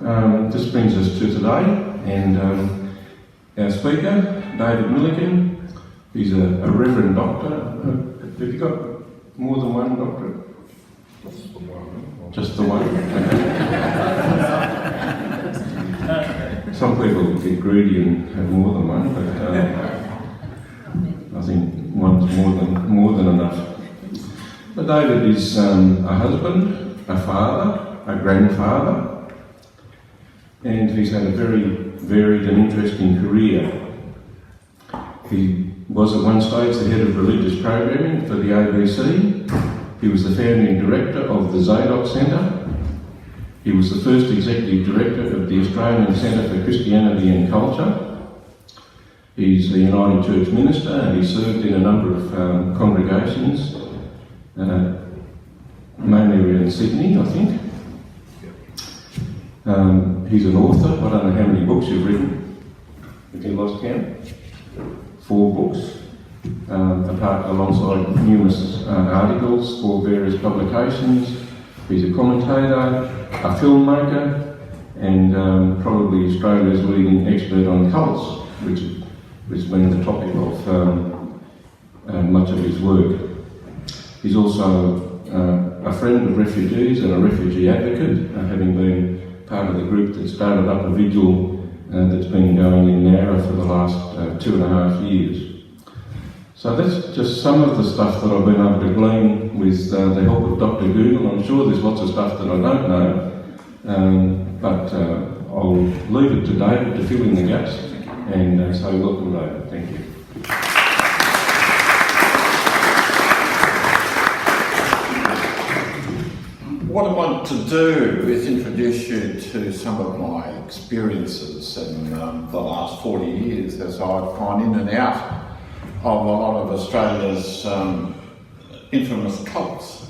this brings us to today, and our speaker, David Millikan, he's a Reverend Doctor. Have you got more than one doctorate? Just the one. Just the one? Okay. Some people get greedy and have more than one, but I think one's more than enough. But David is a husband, a father, a grandfather, and he's had a very varied and interesting career. He was at one stage the head of religious programming for the ABC. He was the founding director of the Zadok Centre. He was the first executive director of the Australian Centre for Christianity and Culture. He's a United Church minister, and he served in a number of congregations, mainly around Sydney, I think. He's an author. I don't know how many books you've written. Have you lost count? 4 books, alongside numerous articles for various publications. He's a commentator, a filmmaker, and probably Australia's leading expert on cults, which has been the topic of much of his work. He's also a friend of refugees and a refugee advocate, having been part of the group that started up a vigil that's been going in Nowra for the last 2.5 years. So that's just some of the stuff that I've been able to glean with the help of Dr. Google. I'm sure there's lots of stuff that I don't know, but I'll leave it to David to fill in the gaps, and so welcome David, thank you. What I want to do is introduce you to some of my experiences in the last 40 years as I've gone in and out of a lot of Australia's infamous cults.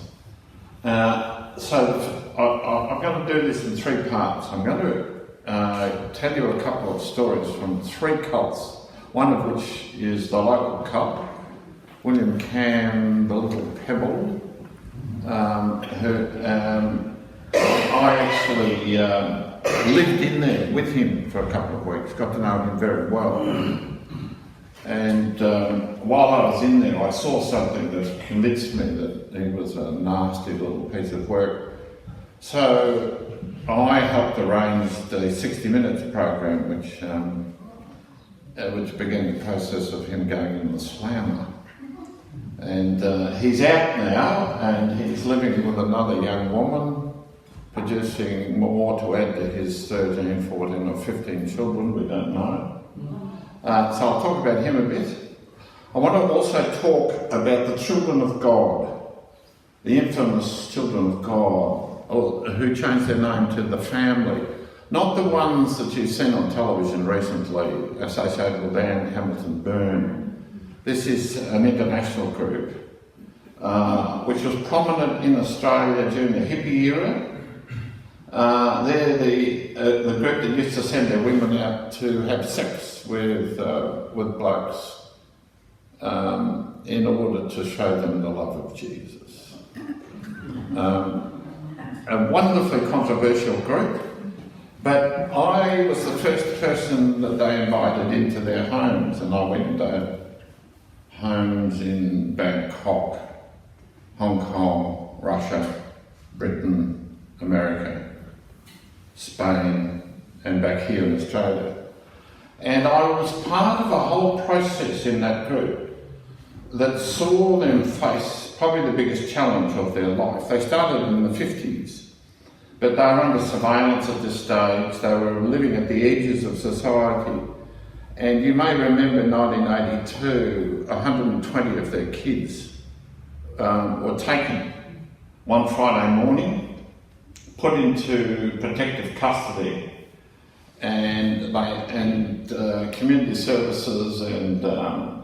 So I'm going to do this in 3 parts. I'm going to tell you a couple of stories from 3 cults, one of which is the local cult, William Cam, the Little Pebble, who I actually lived in there with him for a couple of weeks, got to know him very well. And while I was in there, I saw something that convinced me that he was a nasty little piece of work. So I helped arrange the 60 Minutes program, which began the process of him going in the slammer. And he's out now, and he's living with another young woman, producing more to add to his 13, 14 or 15 children, we don't know. So I'll talk about him a bit. I want to also talk about the children of God, the infamous children of God, who changed their name to the Family. Not the ones that you've seen on television recently, associated with Anne Hamilton Byrne. This is an international group, which was prominent in Australia during the hippie era. They're the group that used to send their women out to have sex with blokes in order to show them the love of Jesus. A wonderfully controversial group, but I was the first person that they invited into their homes, and I went to homes in Bangkok, Hong Kong, Russia, Britain, America, Spain, and back here in Australia. And I was part of a whole process in that group that saw them face probably the biggest challenge of their life. They started in the 50s, but they were under surveillance at this stage. They were living at the edges of society. And you may remember in 1982, 120 of their kids were taken one Friday morning, put into protective custody, and community services and the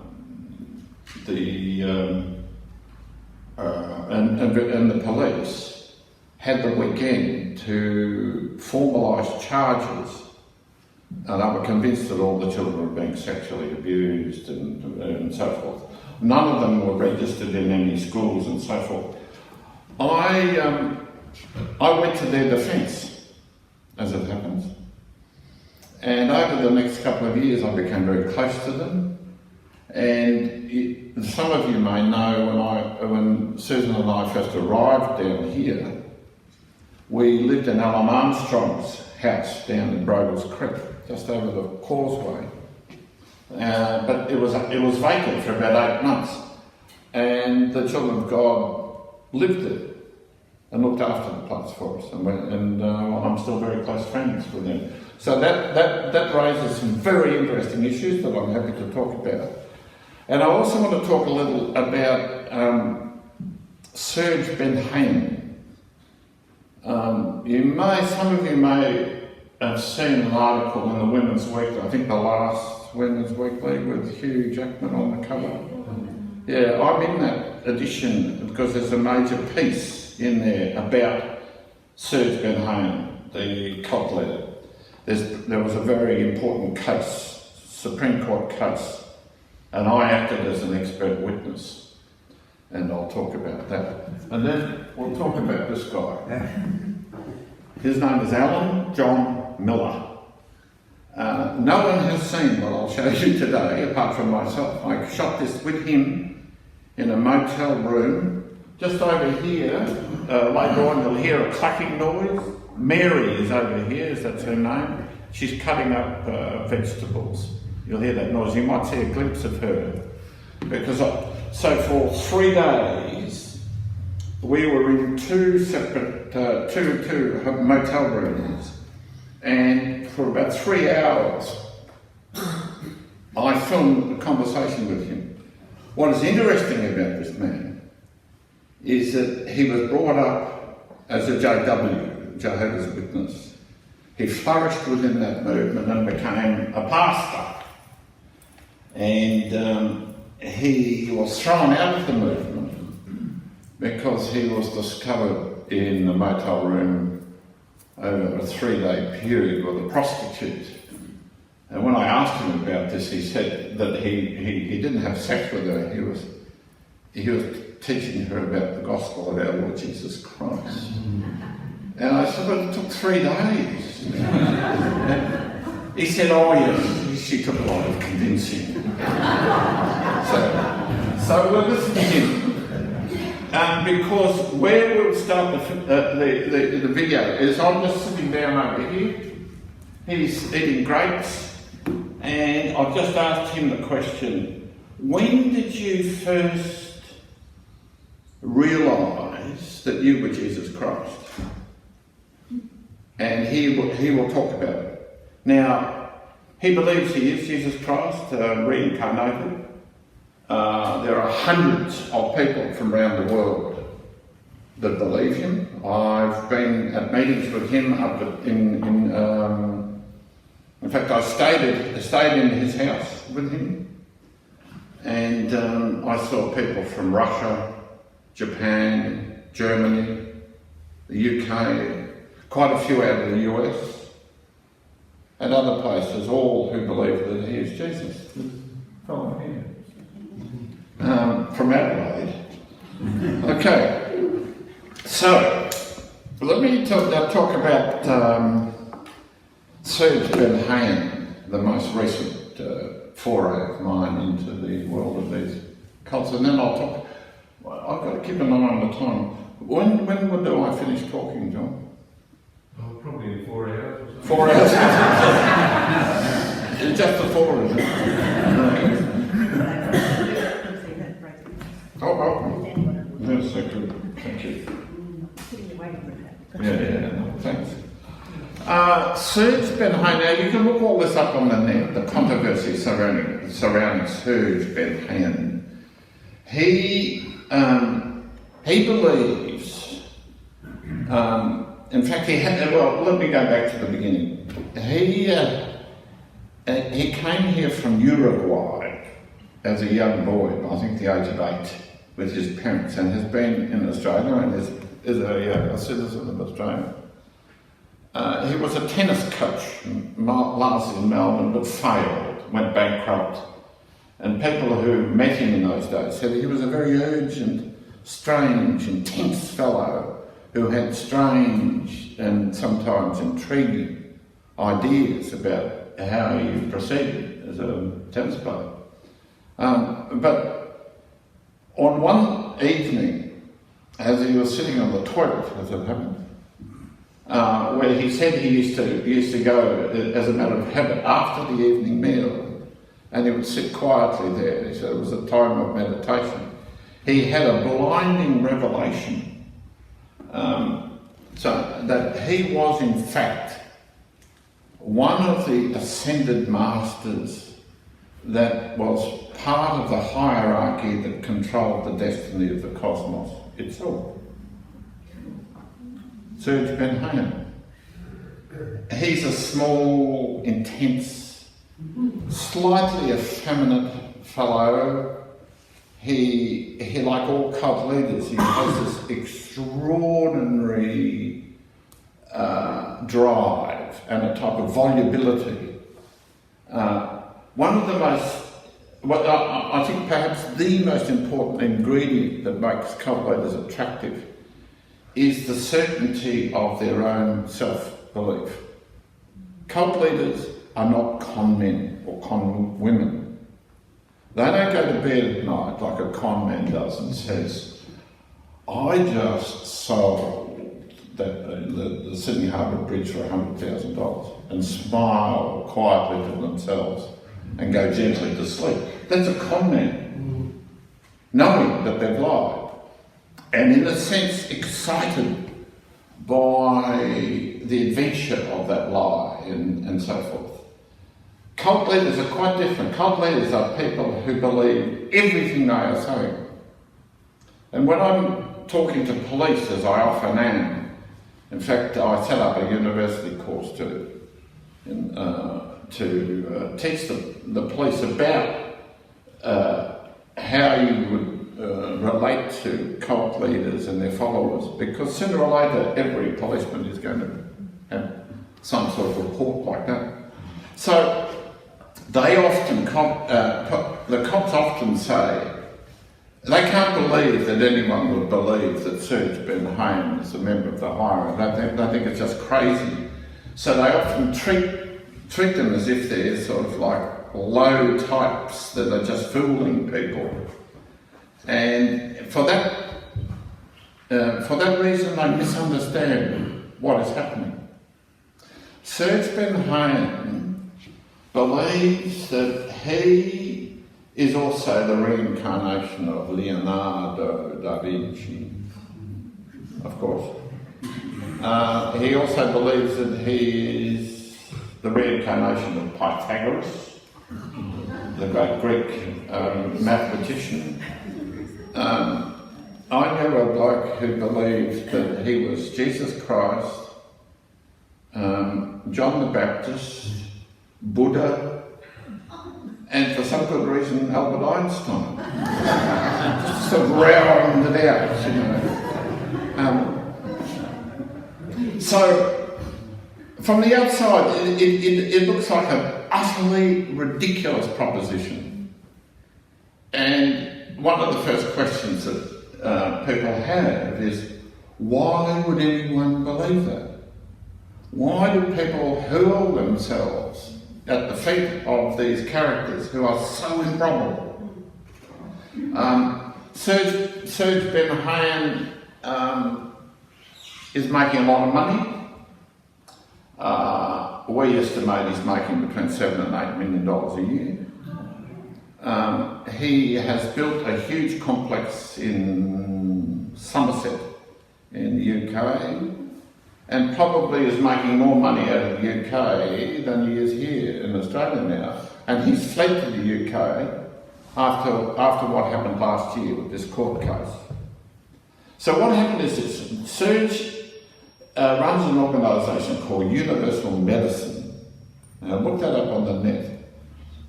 police had the weekend to formalise charges. And they were convinced that all the children were being sexually abused and so forth. None of them were registered in any schools and so forth. I went to their defence, as it happens. And over the next couple of years, I became very close to them. And some of you may know when Susan and I first arrived down here, we lived in Alan Armstrong's house down in Brogles Creek, just over the causeway. But it was vacant for about 8 months. And the children of God lived there and looked after the place for us. And I'm still very close friends with them. So that raises some very interesting issues that I'm happy to talk about. And I also want to talk a little about Serge Ben Haim. Some of you may have seen an article in the Women's Weekly, I think the last Women's Weekly, with Hugh Jackman on the cover. Yeah, I'm in that edition because there's a major piece in there about Serge Ben Haim, the cult leader. There was a very important case, Supreme Court case, and I acted as an expert witness, and I'll talk about that. And then we'll talk about this guy. His name is Alan John Miller. No one has seen what I'll show you today, apart from myself. I shot this with him in a motel room. Just over here, later on you'll hear a clacking noise. Mary is over here, that's her name. She's cutting up vegetables. You'll hear that noise. You might see a glimpse of her. So for 3 days, we were in two separate, two motel rooms, and for about 3 hours, I filmed a conversation with him. What is interesting about this man is that he was brought up as a JW, Jehovah's Witness. He flourished within that movement and became a pastor. And he was thrown out of the movement because he was discovered in a motel room over a 3-day period with a prostitute. And when I asked him about this, he said that he didn't have sex with her. He was teaching her about the gospel of our Lord Jesus Christ. And I said, but it took 3 days. And he said, oh yes, she took a lot of convincing. So we'll listen to him. Because where we'll start the video is I'm just sitting down over here. He's eating grapes. And I've just asked him the question, when did you first realise that you were Jesus Christ? And he will talk about it. Now, he believes he is Jesus Christ, reincarnated. There are hundreds of people from around the world that believe him. I've been at meetings with him up in fact, I stayed in his house with him, and I saw people from Russia, Japan, Germany, the UK, quite a few out of the US, and other places, all who believe that he is Jesus. From here. From Adelaide. Okay, so let me talk about Serge Ben Haim, the most recent foray of mine into the world of these cults, and then I'll talk. I've got to keep an eye on the time. When do I finish talking, John? Oh, probably in 4 hours or something. 4 hours? It's just the 4, isn't it? Oh, that's so good. Thank you. Yeah, thanks. Serge Ben Haim, now you can look all this up on the net, the controversy surrounding Serge Ben Haim. He believes, in fact let me go back to the beginning. He came here from Uruguay as a young boy, I think the age of 8, with his parents, and has been in Australia and is a citizen of Australia. He was a tennis coach, last in Melbourne, but failed, went bankrupt. And people who met him in those days said he was a very urgent, strange, intense fellow who had strange and sometimes intriguing ideas about how he proceeded as a tennis player. But on one evening, as he was sitting on the toilet, as it happened, where he said he used to go as a matter of habit after the evening meal, and he would sit quietly there. He said it was a time of meditation. He had a blinding revelation, so that he was in fact one of the ascended masters that was part of the hierarchy that controlled the destiny of the cosmos itself. Serge Ben Haim. He's a small, intense, slightly effeminate fellow. He like all cult leaders, he has this extraordinary drive and a type of volubility. One of the most, I think perhaps the most important ingredient that makes cult leaders attractive is the certainty of their own self-belief. Cult leaders are not con men or con women. They don't go to bed at night like a con man does and says, I just sold the Sydney Harbour Bridge for $100,000 and smile quietly to themselves and go gently to sleep. That's a con man, knowing that they've lied. And in a sense excited by the adventure of that lie and so forth. Cult leaders are quite different. Cult leaders are people who believe everything they are saying. And when I'm talking to police, as I often am, in fact I set up a university course to teach the police about how you would relate to cult leaders and their followers, because sooner or later every policeman is going to have some sort of report like that. So they often, the cops often say they can't believe that anyone would believe that Serge Ben Haim is a member of the hierarchy. They think it's just crazy. So they often treat them as if they're sort of like low types that are just fooling people. And for that reason, they misunderstand what is happening. Serge Ben Haim believes that he is also the reincarnation of Leonardo da Vinci, of course. He also believes that he is the reincarnation of Pythagoras, the great Greek mathematician. I knew a bloke who believed that he was Jesus Christ, John the Baptist, Buddha, and for some good reason Albert Einstein. Just sort of round it out, you know. So from the outside it looks like an utterly ridiculous proposition. And one of the first questions that people have is, why would anyone believe that? Why do people hurl themselves at the feet of these characters who are so improbable? Serge Ben Haim is making a lot of money. We estimate he's making between $7 and $8 million a year. He has built a huge complex in Somerset in the UK, and probably is making more money out of the UK than he is here in Australia now. And he's fled to the UK after what happened last year with this court case. So what happened is this: Serge runs an organisation called Universal Medicine. Now look that up on the net.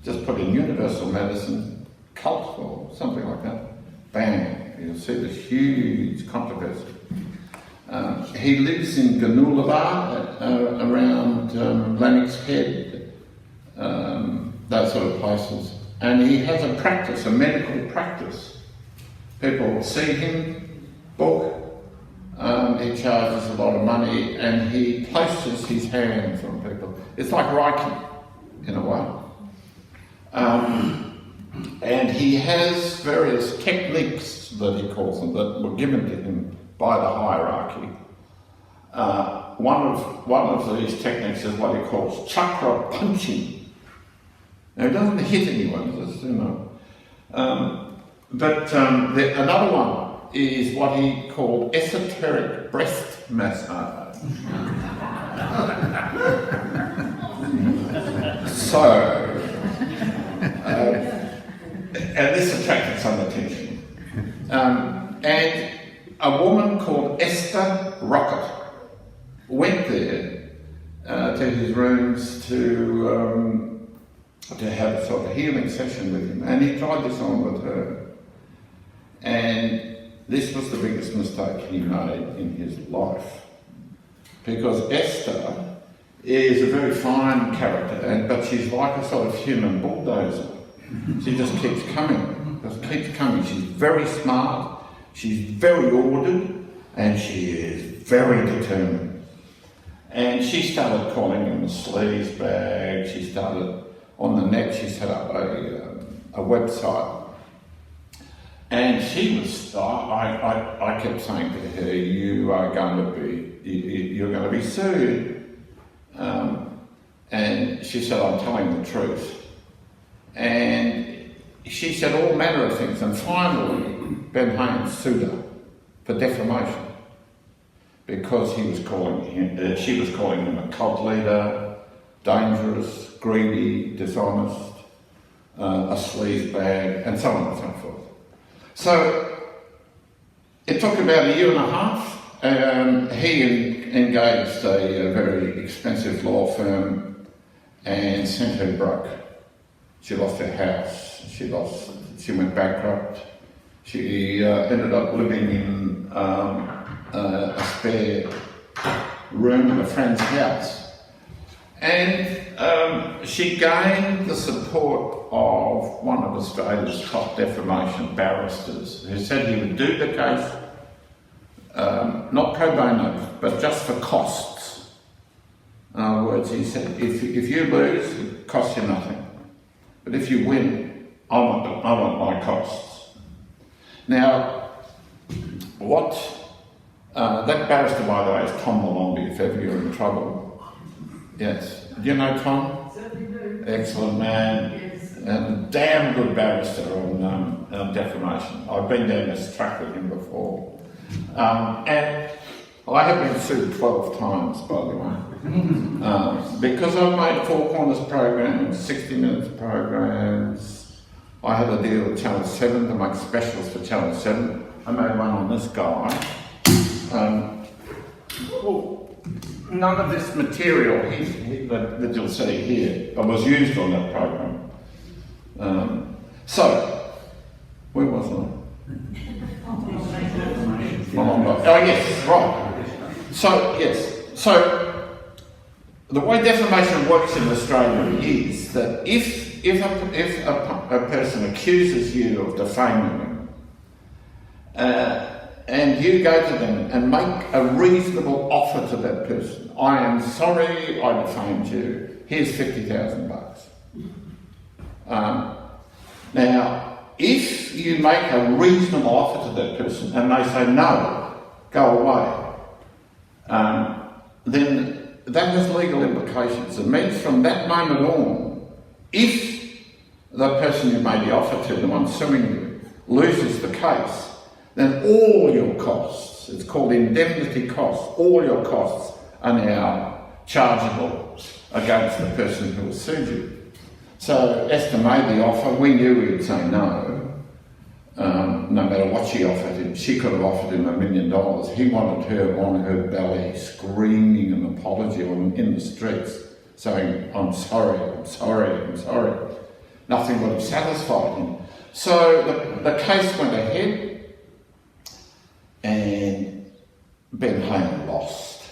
Just put in Universal Medicine, cult or something like that. Bang, you'll see this huge controversy. He lives in Ganullava, around Lannick's Head, those sort of places. And he has a practice, a medical practice. People see him, book, he charges a lot of money, and he places his hands on people. It's like Reiki. in a way. And he has various techniques that he calls them that were given to him by the hierarchy. One of these techniques is what he calls chakra punching. Now, he doesn't hit anyone, just, you know. Another one is what he called esoteric breast massage. And this attracted some attention. And a woman called Esther Rocket went there to his rooms to have a sort of healing session with him, and he tried this on with her. And this was the biggest mistake he made in his life, because Esther is a very fine character, but she's like a sort of human bulldozer. She just keeps coming, She's very smart, she's very ordered, and she is very determined. And she started calling him a sleaze bag. She started, on the net, she set up a website. And she was, I kept saying to her, you're going to be sued. And she said, I'm telling the truth. And she said all manner of things, and finally Ben Haynes sued her for defamation because she was calling him a cult leader, dangerous, greedy, dishonest, a sleaze bag, and so on and so forth. So it took about a year and a half. He engaged a very expensive law firm and sent her broke. She lost her house, she went bankrupt, she ended up living in a spare room in a friend's house. And she gained the support of one of Australia's top defamation barristers who said he would do the case, not pro bono, but just for costs. In other words, he said, if you lose, it costs you nothing. But if you win, I want my costs. Now, that barrister, by the way, is Tom Malombi, if ever you're in trouble. Yes. Do you know Tom? Certainly do. Excellent man. Yes. And damn good barrister on defamation. I've been down this track with him before. And I have been sued 12 times, by the way. Because I've made Four Corners programs, 60 Minutes programs. I had a deal with Channel 7 to make specials for Channel 7. I made one on this guy. None of this material that you'll see here was used on that program. So, where was I? Oh yes, right. So the way defamation works in Australia is that if a person accuses you of defaming them, and you go to them and make a reasonable offer to that person, I am sorry I defamed you, here's $50,000. Now, if you make a reasonable offer to that person and they say no, go away, then that has legal implications. It means from that moment on, if the person you made the offer to, the one suing you, loses the case, then all your costs, it's called indemnity costs, all your costs are now chargeable against the person who has sued you. So Esther made the offer. We knew we would say no, no matter what she offered him. She could have offered him $1 million. He wanted her on her belly, screaming an apology in the streets, saying, I'm sorry, I'm sorry, I'm sorry. Nothing would have satisfied him. So the case went ahead, and Ben Hayne lost.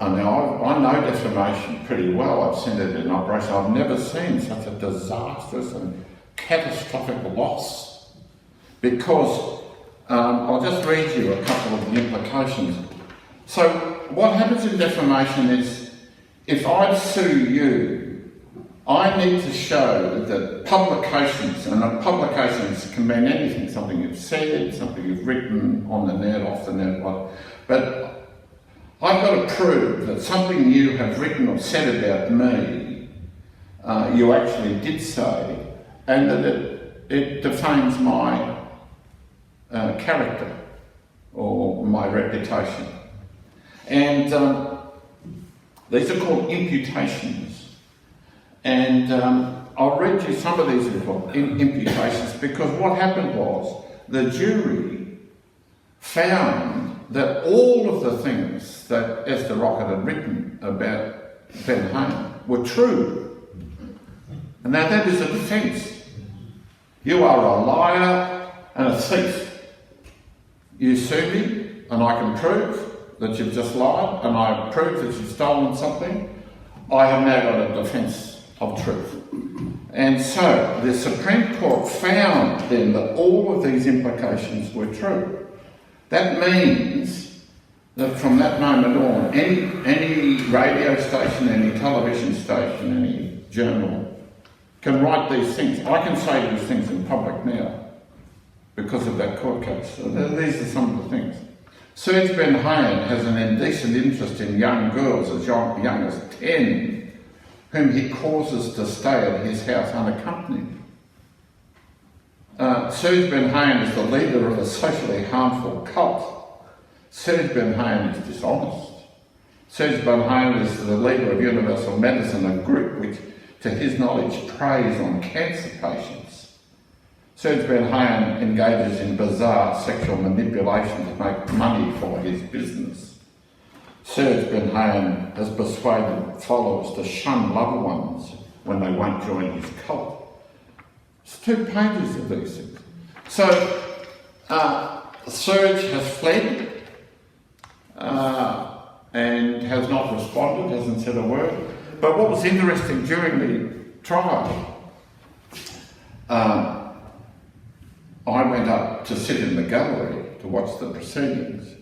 I know defamation pretty well. I've seen it in operation. I've never seen such a disastrous and catastrophic loss, because I'll just read you a couple of the implications. So what happens in defamation is, if I sue you I need to show that publications, and publications can mean anything, something you've said, something you've written on the net, off the net, but I've got to prove that something you have written or said about me, you actually did say, and that it defames my character or my reputation. And these are called imputations. And I'll read you some of these imputations, because what happened was the jury found that all of the things that Esther Rocket had written about Ben Hayne were true. And now that is a defence. You are a liar and a thief. You sue me and I can prove that you've just lied, and I prove that you've stolen something. I have now got a defence of truth. And so the Supreme Court found then that all of these implications were true. That means that from that moment on, any radio station, any television station, any journal can write these things. I can say these things in public now because of that court case. So these are some of the things. Serge Ben Hayne has an indecent interest in young girls as young as 10, whom he causes to stay at his house unaccompanied. Serge Ben Hayne is the leader of a socially harmful cult. Serge Ben Hayne is dishonest. Serge Ben Hayne is the leader of Universal Medicine, a group which, to his knowledge, preys on cancer patients. Serge Ben Hayne engages in bizarre sexual manipulation to make money for his business. Serge Ben Hayne has persuaded followers to shun loved ones when they won't join his cult. It's 2 pages of these things. So, Serge has fled and has not responded, hasn't said a word. But what was interesting during the trial, I went up to sit in the gallery to watch the proceedings.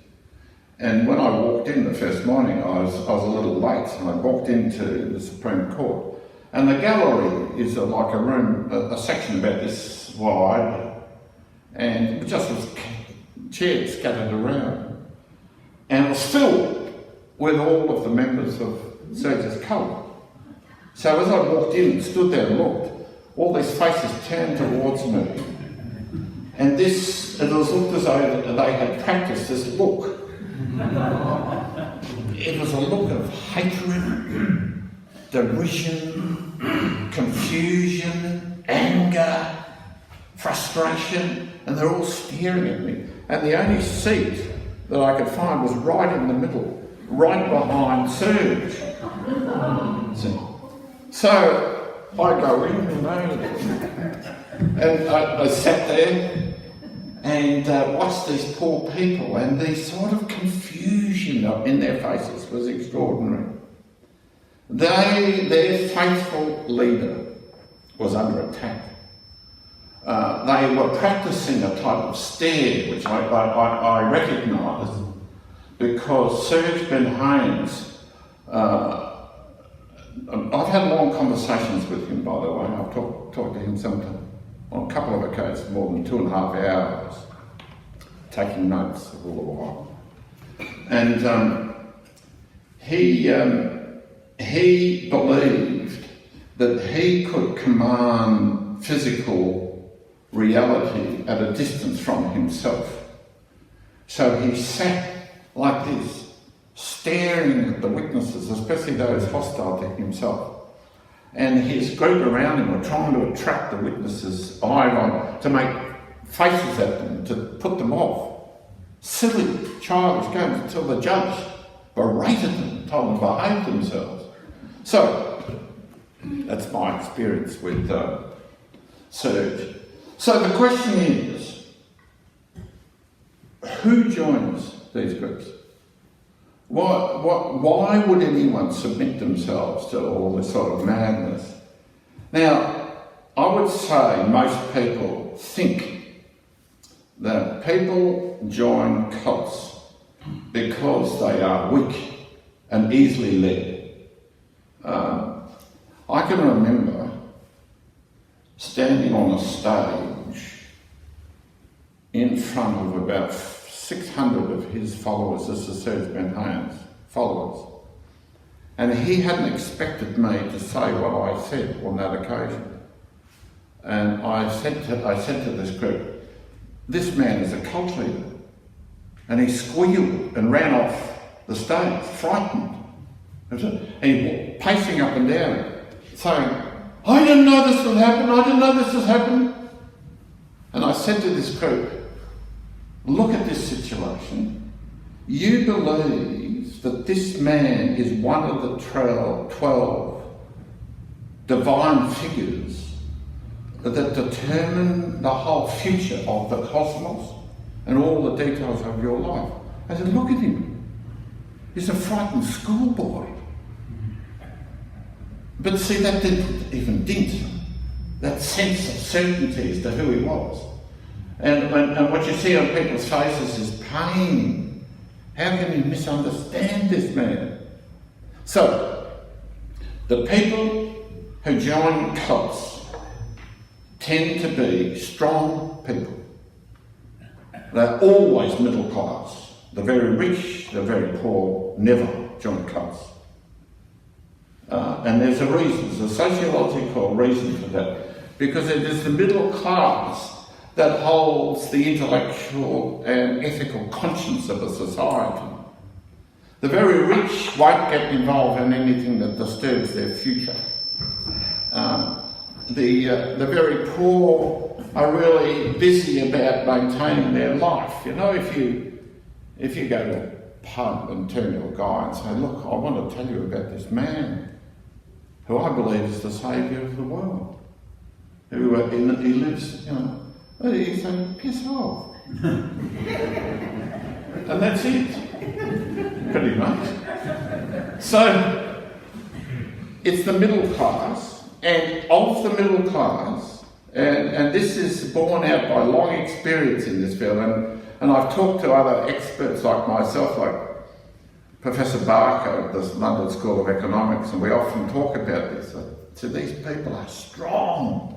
And when I walked in the first morning, I was a little late, and I walked into the Supreme Court. And the gallery is like a room, a section about this wide, and it just was chairs scattered around. And it was filled with all of the members of Serge's cult. So as I walked in and stood there and looked, all these faces turned towards me. And it was looked as though they had practiced this look. It was a look of hatred, derision, confusion, anger, frustration, and they're all staring at me. And the only seat that I could find was right in the middle, right behind Serge. So I go in, and I sat there and watched these poor people, and the sort of confusion in their faces was extraordinary. Their faithful leader was under attack. They were practicing a type of stare, which I recognised, because Serge Ben Hayne's, I've had long conversations with him, by the way. I've talked to him sometime. On a couple of occasions, more than 2.5 hours, taking notes all the while. And he believed that he could command physical reality at a distance from himself. So he sat like this, staring at the witnesses, especially those hostile to himself. And his group around him were trying to attract the witnesses' eye to make faces at them, to put them off. Silly, childish games, until the judge berated them, told them to behave themselves. So, that's my experience with Serge. So the question is, who joins these groups? Why would anyone submit themselves to all this sort of madness? Now, I would say most people think that people join cults because they are weak and easily led. I can remember standing on a stage in front of about 600 of his followers, this is Serge Benhain's followers. And he hadn't expected me to say what I said on that occasion. And I said to this group, this man is a cult leader. And he squealed and ran off the stage, frightened. And he was pacing up and down, saying, I didn't know this would happen, I didn't know this would happen. And I said to this group, look at this situation. You believe that this man is one of the 12 divine figures that determine the whole future of the cosmos and all the details of your life. I said, look at him. He's a frightened schoolboy. But see, that didn't even dent that sense of certainty as to who he was. And what you see on people's faces is pain. How can you misunderstand this man? So, the people who join cults tend to be strong people. They're always middle class. The very rich, the very poor never join cults. And there's a reason, there's a sociological reason for that. Because it is the middle class that holds the intellectual and ethical conscience of a society. The very rich won't get involved in anything that disturbs their future. The very poor are really busy about maintaining their life. You know, if you go to a pub and turn to a guy and say, look, I want to tell you about this man who I believe is the saviour of the world, he lives, you know, he said, piss off. And that's it, pretty much. So, it's the middle class, and of the middle class, and this is borne out by long experience in this field, and I've talked to other experts like myself, like Professor Barker of the London School of Economics, and we often talk about this. So these people are strong,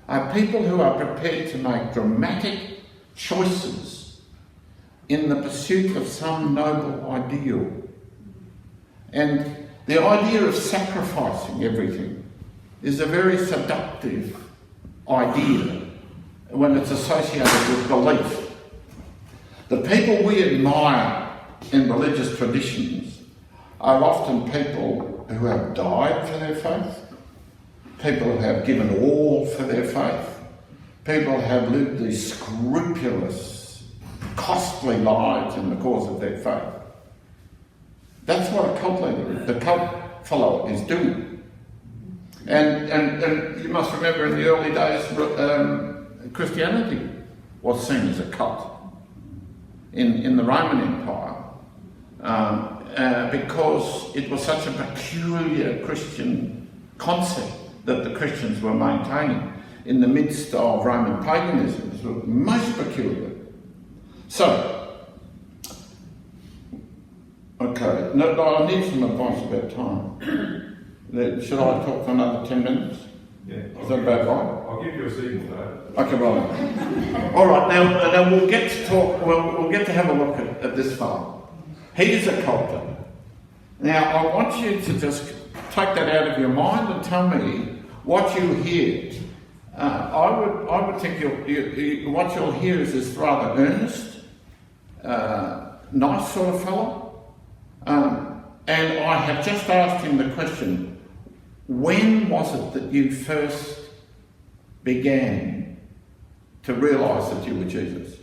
are people who are prepared to make dramatic choices in the pursuit of some noble ideal. And the idea of sacrificing everything is a very seductive idea when it's associated with belief. The people we admire in religious traditions are often people who have died for their faith, people who have given all for their faith, people who have lived these scrupulous, costly lives in the cause of their faith. That's what a cult leader, the cult follower, is doing. And you must remember, in the early days, Christianity was seen as a cult in the Roman Empire. Because it was such a peculiar Christian concept that the Christians were maintaining in the midst of Roman paganism. It was most peculiar. So, okay, no, I need some advice about time. Should I talk for another 10 minutes? Yeah. Is that about right? I'll give you a signal though. Okay, right. All right, now we'll get to talk, we'll get to have a look at this fellow. He is a culter. Now, I want you to just take that out of your mind and tell me what you hear. I would think what you'll hear is this rather earnest, nice sort of fellow. And I have just asked him the question, when was it that you first began to realise that you were Jesus?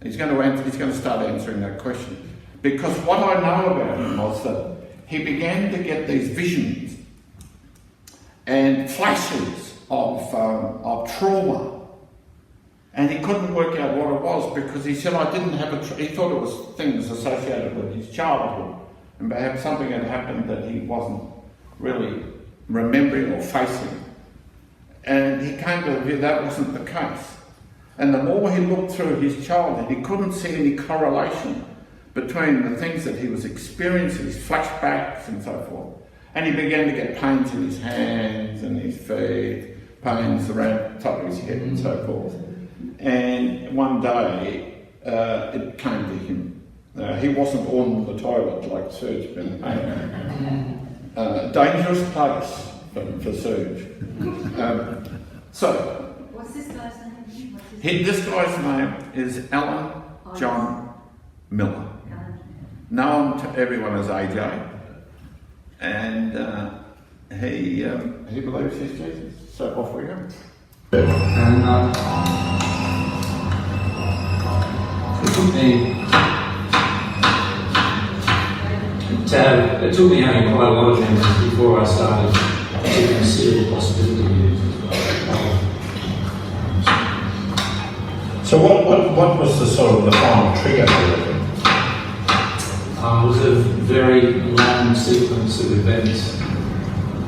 He's going to start answering that question. Because what I know about him was that he began to get these visions and flashes of trauma, and he couldn't work out what it was, because he said, I didn't have he thought it was things associated with his childhood, and perhaps something had happened that he wasn't really remembering or facing. And he came to the view that wasn't the case. And the more he looked through his childhood, he couldn't see any correlation between the things that he was experiencing, his flashbacks and so forth. And he began to get pains in his hands and his feet, pains around the top of his head and so forth. And one day it came to him. He wasn't on the toilet like Serge been dangerous place for Serge. What's this guy's name? This guy's name is Alan John Miller. Known to everyone as AJ. And he believes he's Jesus. So off we go. And it took me having quite a lot of members before I started to consider the possibility of it as well. So what was the sort of the final trigger for it? It was a very long sequence of events.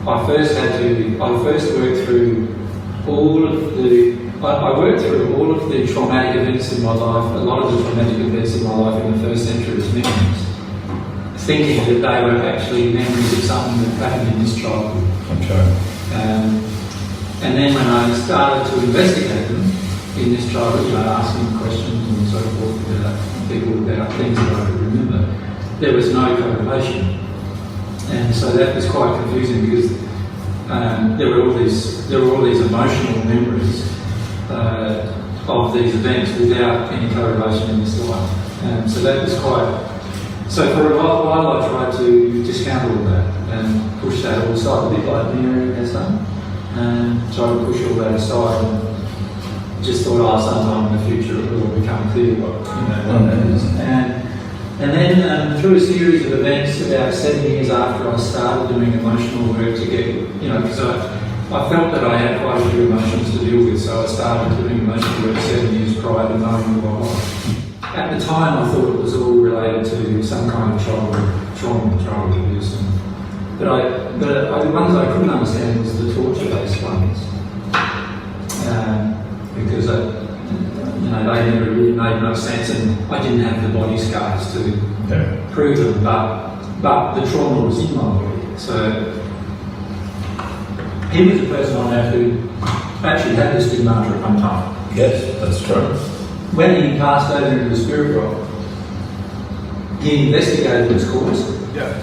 I first worked through all of the traumatic events in my life, a lot of the traumatic events in my life in the first century as memories, thinking that they were actually memories of something that happened in this childhood. Okay. And then when I started to investigate them in this childhood, asking questions and so forth about people, about things that I could remember, there was no correlation. And so that was quite confusing because there were all these emotional memories of these events without any correlation in this life. So that was quite. So for a while I tried to discount all that and push that all aside, a bit like Mary has done, and try to push all that aside and just thought, sometime in the future it will become clear what that is. And then through a series of events, about 7 years after I started doing emotional work to get, because I felt that I had quite a few emotions to deal with, so I started doing emotional work 7 years prior to knowing who I was. At the time, I thought it was all related to some kind of childhood abuse. But the ones I couldn't understand was the torture-based ones, because they never really made much sense, and I didn't have the body scars to prove them. But the trauma was in my body. So he was a person I met who actually had the stigmata at one time. Yes, that's true. When he passed over into the spirit world, he investigated its cause. Yeah.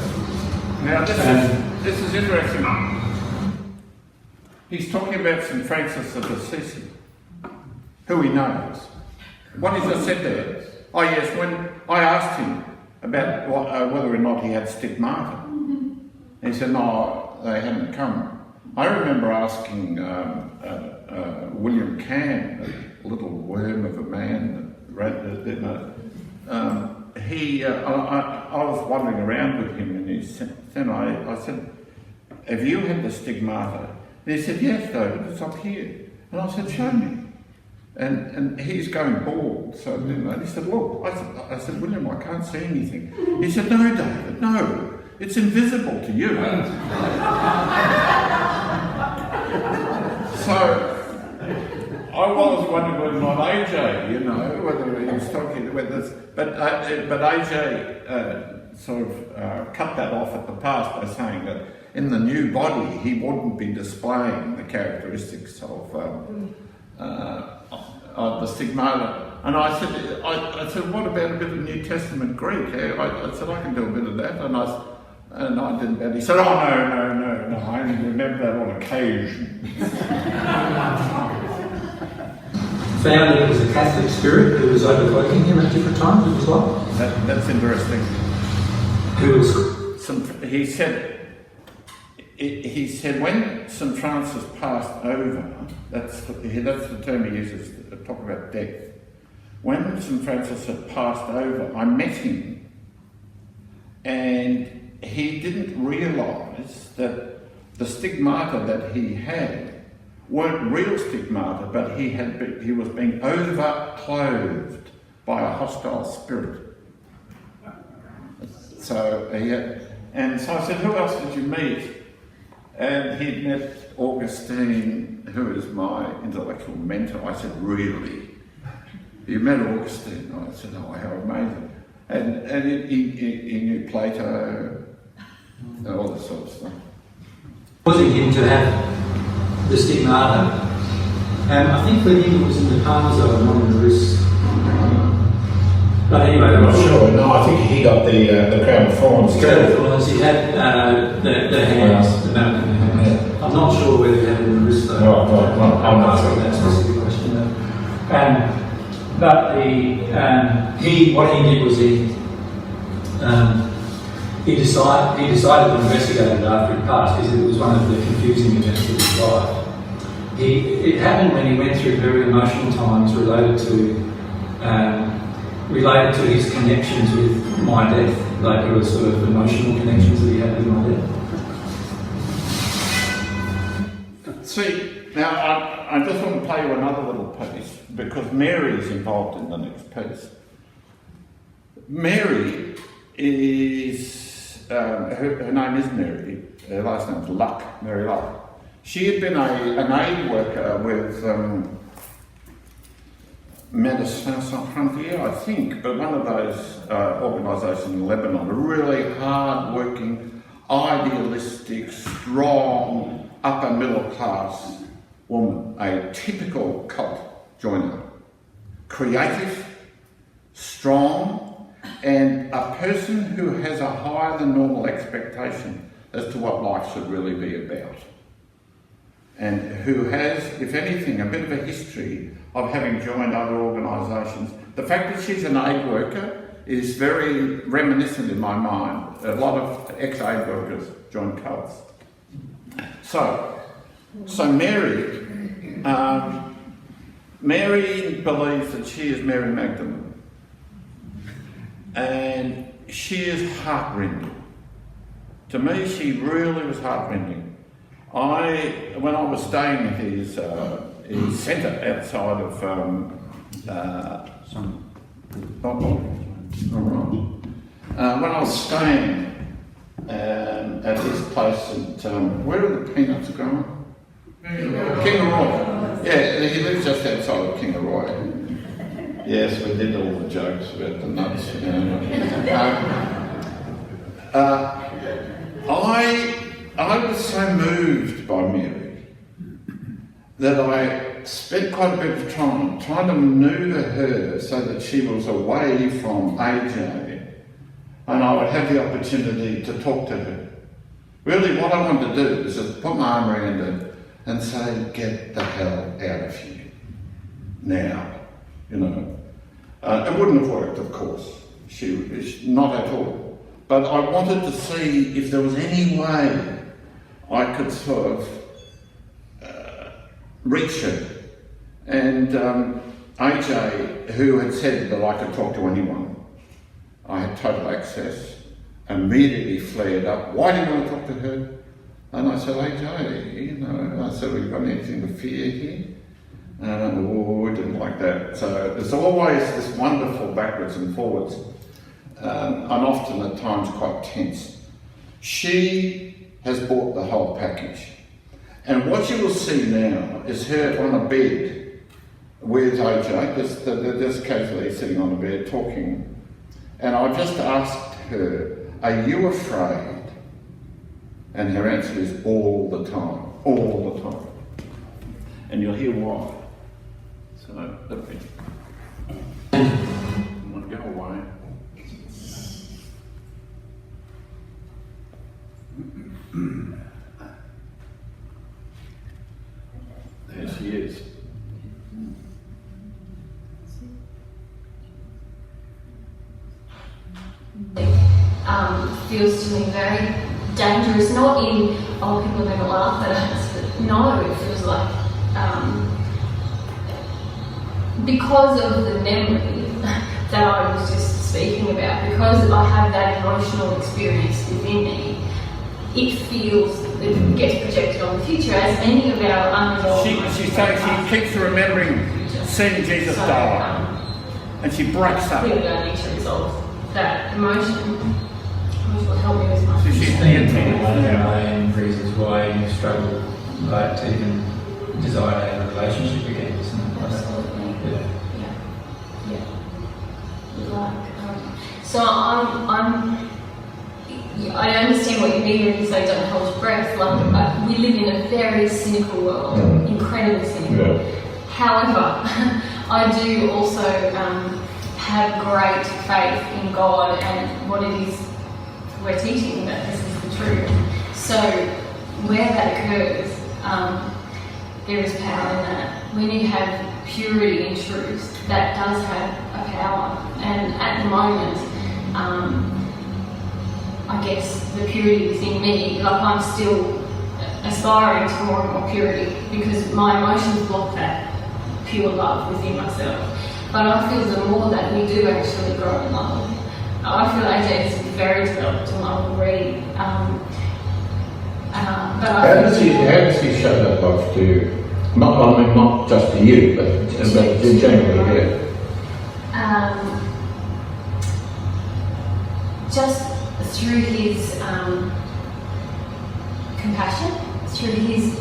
Now this is interesting. He's talking about St. Francis of Assisi, who he knows. What has I said there? Oh yes, when I asked him about whether or not he had stigmata, he said no, they hadn't come. I remember asking William Can, a little worm of a man that didn't know. I was wandering around with him, and then I said, "Have you had the stigmata?" And he said, "Yes, David, it's up here." And I said, "Show me." And he's going bald, so and he said, "Look," I said, "William, I can't see anything." He said, "No, David, no, it's invisible to you." So I was wondering whether not AJ, whether he was talking with this, but AJ sort of cut that off at the pass by saying that in the new body he wouldn't be displaying the characteristics of the stigmata. And I said, what about a bit of New Testament Greek? I said, I can do a bit of that, and I didn't bet. He said, "Oh no, I only remember that on occasion." Found that it was a Catholic spirit who was overcloaking him at different times of his life. That's interesting. Who was? He said when St. Francis passed over, that's the term he uses to talk about death. When St. Francis had passed over, I met him, and he didn't realise that the stigmata that he had weren't real stigmata, but he was being overclothed by a hostile spirit. So I said, "Who else did you meet?" And he'd met Augustine, who is my intellectual mentor. I said, "Really? You met Augustine?" I said, "Oh, how amazing!" And he knew Plato, and all this sort of stuff. Causing him to have the stigmata. I think for him it was in the palm zone, not in the wrist. But anyway, I'm not sure. No, I think he got the crown of thorns. He had the hands, the Millikan hands. Yeah. I'm not sure whether he had it in the wrist though. Right. I'm not asking that specific question though. But what he did was he decided to investigate it after it passed because it was one of the confusing events of his life. It happened when he went through very emotional times related to his connections with my death, like there were sort of emotional connections that he had with my death. See, now I just want to play you another little piece because Mary is involved in the next piece. Mary is, her name is Mary, her last name is Luck, Mary Luck. She had been an aid worker with Médecins Sans Frontières, I think, but one of those organisations in Lebanon, a really hard-working, idealistic, strong, upper-middle-class woman, a typical cult joiner, creative, strong, and a person who has a higher than normal expectation as to what life should really be about. And who has, if anything, a bit of a history of having joined other organisations. The fact that she's an aid worker is very reminiscent in my mind. A lot of ex-aid workers join cults. So Mary, Mary believes that she is Mary Magdalene. And she is heart-rending. To me, she really was heart-rending. When I was staying at his centre outside of when I was staying at his place at where are the peanuts growing? Kingaroy. Yeah, he lives just outside of Kingaroy. Yes, we did all the jokes about the nuts. I was so moved by Mary that I spent quite a bit of time trying to maneuver her so that she was away from AJ and I would have the opportunity to talk to her. Really what I wanted to do is just put my arm around her and say, get the hell out of here. Now, you know. It wouldn't have worked, of course. Not at all. But I wanted to see if there was any way I could sort of reach her. And AJ, who had said that I could talk to anyone, I had total access, immediately flared up. Why do you want to talk to her? And I said, AJ, you know, I said, have you got anything to fear here? Oh, I didn't like that. So there's always this wonderful backwards and forwards, and often at times quite tense. She has bought the whole package. And what you will see now is her on a bed with AJ, just casually sitting on a bed talking. And I just asked her, are you afraid? And her answer is all the time, all the time. And you'll hear why. So, look at I'm going to go away. There she is. Feels to me very dangerous, not in, oh, people are going to laugh at us, but no, it feels like because of the memory that I was just speaking about, because I have that emotional experience within me, it gets projected on the future, as many of our unresolved. She keeps remembering seeing Jesus die, and she breaks up. Clearly, I need to resolve that emotion, which will help me with my. So she's and reasons why you struggle, like to even desire to have a relationship again. Absolutely. Yeah. Like, so I'm. I understand what you mean when you say don't hold your breath. Like, we live in a very cynical world, incredibly cynical. Yeah. However, I do also have great faith in God and what it is we're teaching, that this is the truth. So where that occurs, there is power in that. When you have purity in truth, that does have a power. And at the moment, I guess the purity within me, like, I'm still aspiring to more and more purity because my emotions block that pure love within myself. But I feel the more that we do actually grow in love, I feel AJ is very developed in love already. But How does he show that love to you? Not just to you, but generally, yeah. Just through his compassion, through his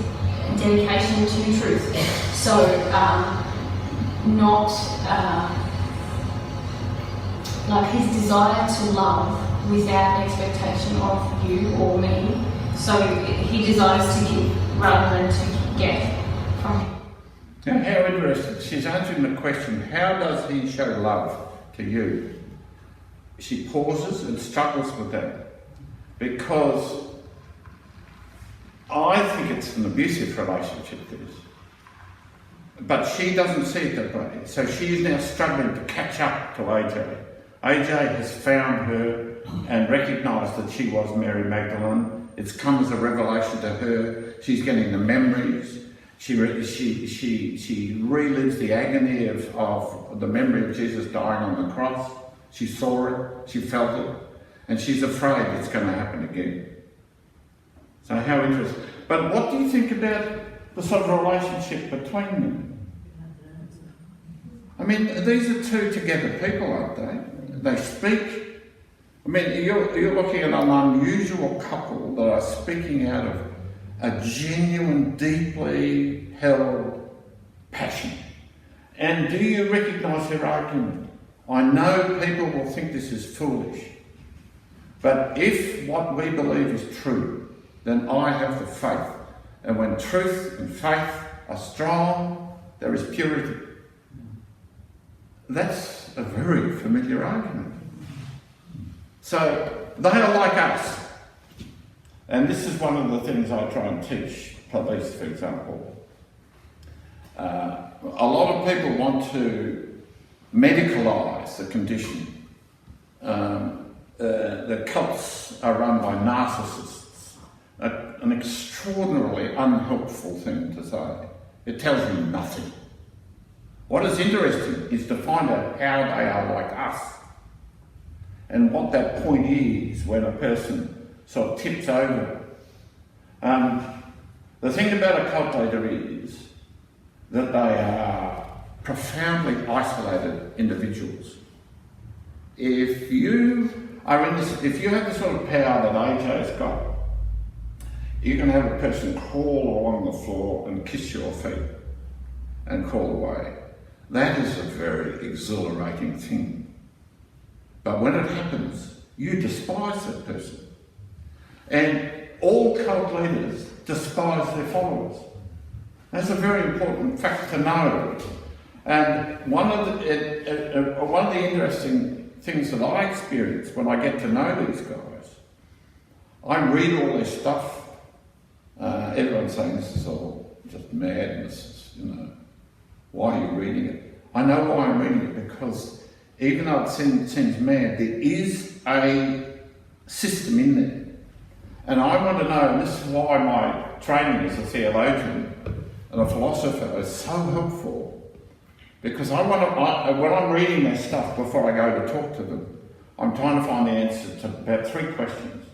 dedication to truth. So, not like his desire to love without expectation of you or me. So he desires to give rather than to get from him. Now, how interesting. She's answering the question, how does he show love to you? She pauses and struggles with that because I think it's an abusive relationship, this. But she doesn't see it that way. So she is now struggling to catch up to AJ. AJ has found her and recognised that she was Mary Magdalene. It's come as a revelation to her. She's getting the memories. She relives the agony of the memory of Jesus dying on the cross. She saw it, she felt it, and she's afraid it's going to happen again. So how interesting. But what do you think about the sort of relationship between them? I mean, these are two together people, aren't they? They speak. I mean, you're looking at an unusual couple that are speaking out of a genuine, deeply held passion. And do you recognise their argument? I know people will think this is foolish, but if what we believe is true, then I have the faith. And when truth and faith are strong, there is purity. That's a very familiar argument. So they are like us. And this is one of the things I try and teach police, for example. A lot of people want to medicalise the condition. The cults are run by narcissists. An extraordinarily unhelpful thing to say. It tells you nothing. What is interesting is to find out how they are like us and what that point is when a person sort of tips over. The thing about a cult leader is that they are profoundly isolated individuals. If you are if you have the sort of power that AJ's got, you can have a person crawl along the floor and kiss your feet and crawl away. That is a very exhilarating thing. But when it happens, you despise that person. And all cult leaders despise their followers. That's a very important fact to know. And one of the interesting things that I experience when I get to know these guys, I read all their stuff. Everyone's saying this is all just madness, you know. Why are you reading it? I know why I'm reading it, because even though it seems mad, there is a system in there. And I want to know, and this is why my training as a theologian and a philosopher is so helpful, because when I'm reading their stuff before I go to talk to them, I'm trying to find the answer to about 3 questions.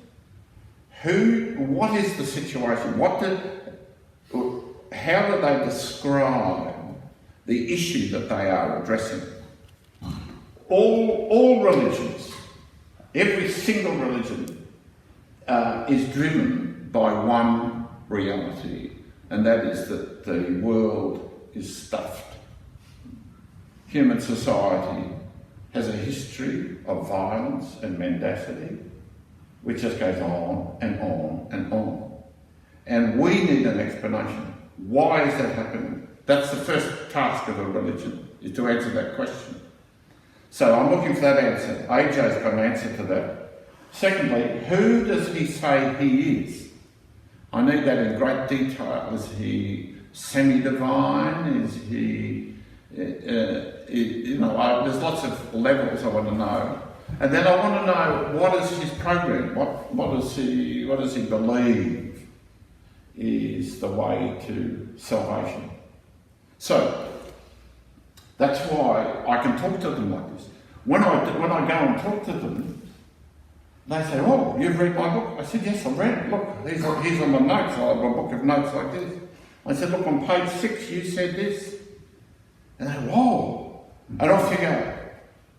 What is the situation? How do they describe the issue that they are addressing? All religions, every single religion is driven by one reality, and that is that the world is stuffed. Human society has a history of violence and mendacity. which just goes on and on and on. And we need an explanation. Why is that happening? That's the first task of a religion, is to answer that question. So I'm looking for that answer. AJ's got an answer to that. Secondly, who does he say he is? I need that in great detail. Is he semi-divine? Is he, there's lots of levels I want to know. And then I want to know, what is his program? What does he believe is the way to salvation? So that's why I can talk to them like this. When I go and talk to them, they say, "Oh, you've read my book?" I said, "Yes, I've read it. Look, here's on my notes. I have a book of notes like this." I said, "Look, on page 6, you said this." And they, "Whoa!" And off you go.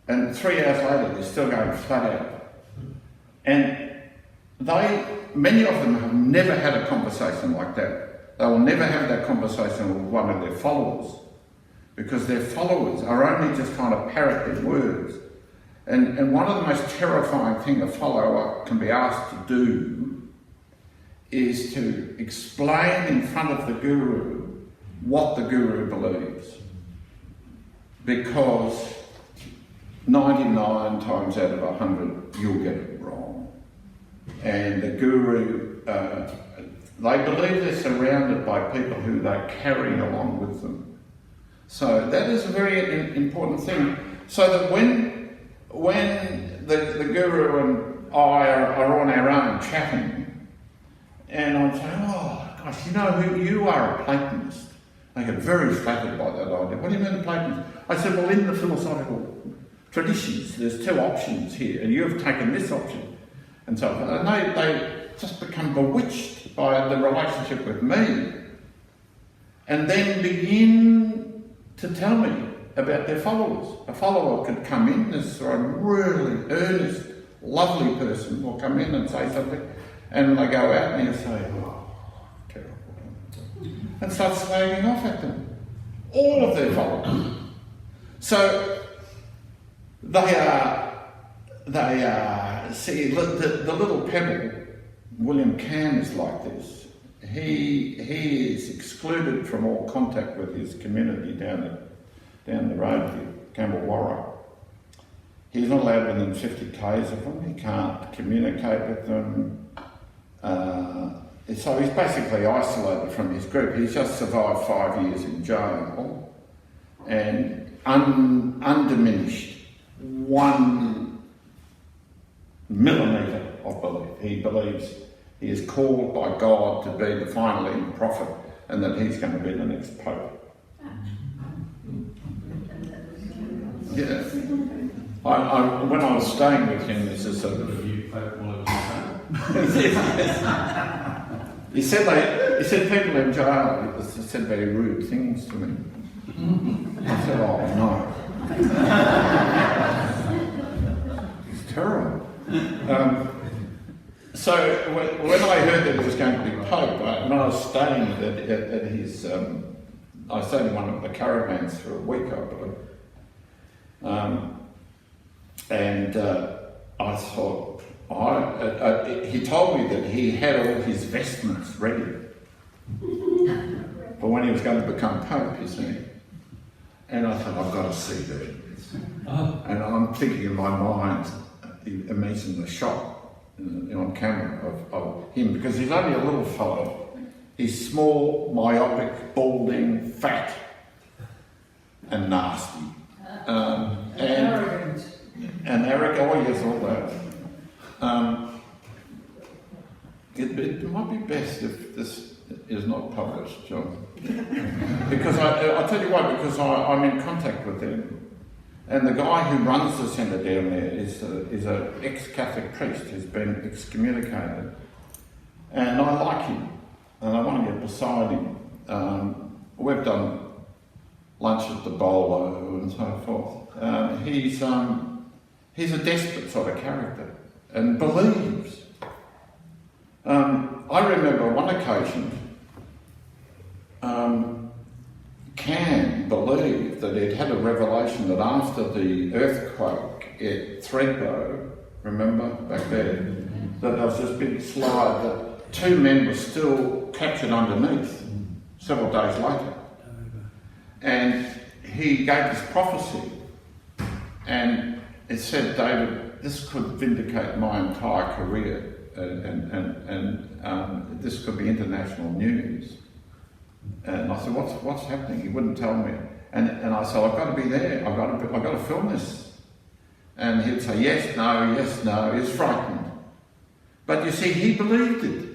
And 3 hours later, they're still going flat out. And many of them have never had a conversation like that. They will never have that conversation with one of their followers, because their followers are only just kind of parroting words. And one of the most terrifying things a follower can be asked to do is to explain in front of the guru what the guru believes. Because 99 times out of 100, you'll get it wrong. And the guru, they believe they're surrounded by people who they're carrying along with them. So that is a very important thing. So that when the guru and I are on our own chatting, and I'm saying, "Oh gosh, you know who you are, a Platonist." They get very flattered by that idea. "What do you mean a Platonist?" I said, "Well, in the philosophical traditions, there's 2 options here, and you've taken this option." And so and they just become bewitched by the relationship with me, and then begin to tell me about their followers. A follower could come in, this a really earnest, lovely person will come in and say something, and they go out and you say, "Oh, terrible," and start slagging off at them. All of their followers. So they are, see, the little pebble, William Cam is like this. He is excluded from all contact with his community down the road here, Campbell-Warra. He's not allowed within 50 k's of them. He can't communicate with them. So he's basically isolated from his group. He's just survived 5 years in jail and undiminished 1 millimetre of belief. He believes he is called by God to be the final end prophet and that he's going to be the next pope. Yeah. When I was staying with him, this is sort of he said people in jail said very rude things to me. I said, "Oh no." It's terrible. So when I heard that he was going to be pope, when I was staying at his, I stayed in one of the caravans for a week, I believe. I thought, he told me that he had all his vestments ready for when he was going to become Pope, you see. And I thought, I've got to see that. And I'm thinking in my mind, imagining the shot on camera of him, because he's only a little fellow. He's small, myopic, balding, fat, and nasty. And arrogant, oh yes, all that. It might be best if this is not published, John. Because I'll tell you why, because I'm in contact with them. And the guy who runs the centre down there is an ex-Catholic priest who's been excommunicated. And I like him, and I want to get beside him. We've done lunch at the Bolo and so forth. He's a desperate sort of character and believes. I remember on one occasion, Cam believed that he'd had a revelation that after the earthquake at Thredbo, remember, back there, that there was this big slide that 2 men were still captured underneath several days later. And he gave this prophecy, and it said, David, this could vindicate my entire career, and this could be international news. And I said, what's happening? He wouldn't tell me. And I said, I've got to be there. I've got to film this. And he'd say, yes, no. He was frightened. But you see, he believed it.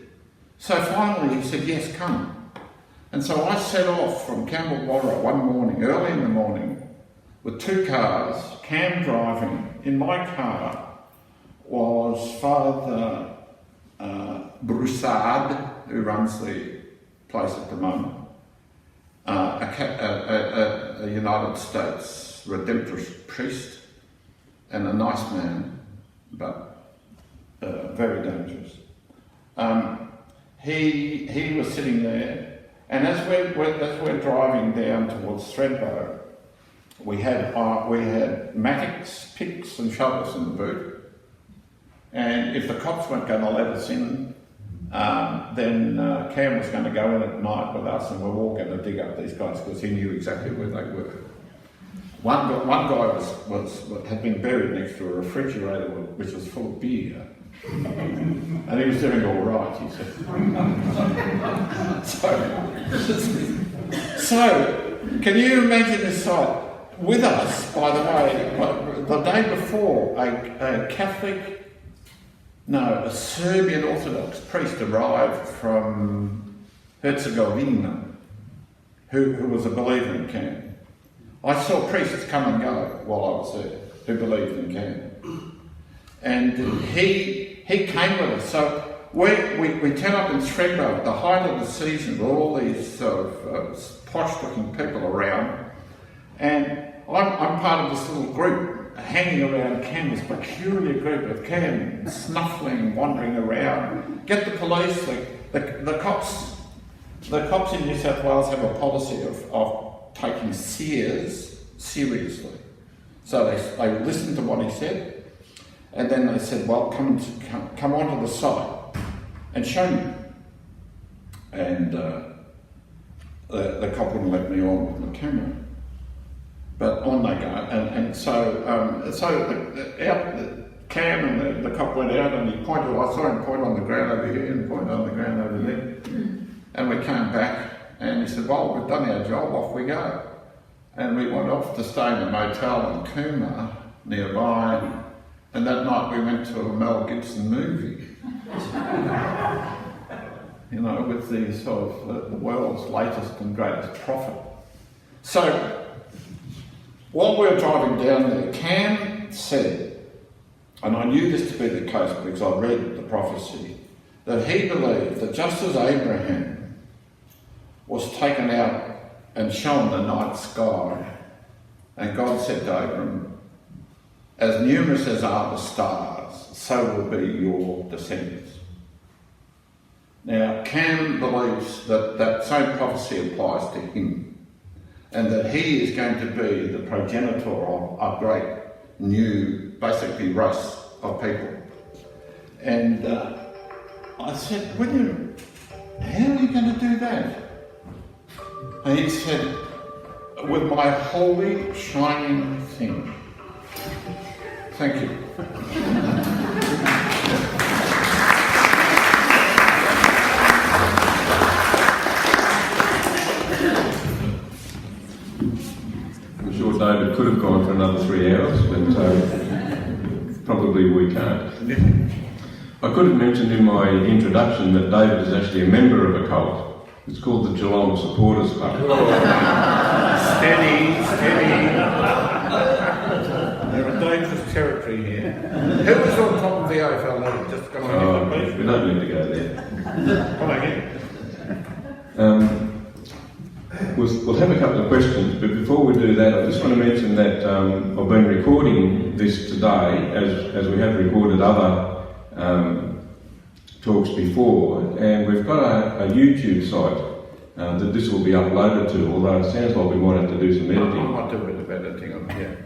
So finally he said, yes, come. And so I set off from Campbell one morning, early in the morning, with 2 cars, Cam driving. In my car was Father Broussard, who runs the place at the moment, a United States Redemptorist priest, and a nice man, but very dangerous. He was sitting there, and as we're driving down towards Thredbo, we had mattocks, picks, and shovels in the boot. And if the cops weren't going to let us in, then Cam was going to go in at night with us, and we were all going to dig up these guys because he knew exactly where they were. One guy had been buried next to a refrigerator which was full of beer, and he was doing all right, he said. So can you imagine this sight? With us, by the way, the day before, a Serbian Orthodox priest arrived from Herzegovina, who was a believer in Cam. I saw priests come and go while I was there, who believed in Cam. And he came with us. So we turn up in Thredbo at the height of the season with all these sort of posh-looking people around. And I'm part of this little group hanging around Cam, this peculiar group of Cam, snuffling, wandering around. Get the police, the cops. The cops in New South Wales have a policy of taking seers seriously. So they listened to what he said, and then they said, well, come onto the site and show me. And the cop wouldn't let me on with my camera. But on they go, and so Cam and the cop went out, and he pointed. I saw him point on the ground over here and point on the ground over there. And we came back, and he said, "Well, we've done our job. Off we go." And we went off to stay in a motel in Cooma nearby. And that night we went to a Mel Gibson movie. With the sort of the world's latest and greatest prophet. So. While we were driving down there, Cam said, and I knew this to be the case because I read the prophecy, that he believed that just as Abraham was taken out and shown the night sky, and God said to Abraham, as numerous as are the stars, so will be your descendants. Now, Cam believes that that same prophecy applies to him, and that he is going to be the progenitor of a great new, basically, race of people. And I said, William, how are you going to do that? And he said, with my holy, shining thing. Thank you. David could have gone for another 3 hours, but probably we can't. I could have mentioned in my introduction that David is actually a member of a cult. It's called the Geelong Supporters Club. Steady. They're a dangerous territory here. Who was on top of the AFL? Just come on in, please. We don't need to go there. Come on in. We'll have a couple of questions, but before we do that, I just want to mention that I've been recording this today, as we have recorded other talks before, and we've got a YouTube site that this will be uploaded to, although it sounds like we might have to do some editing. I might do a bit of editing on here.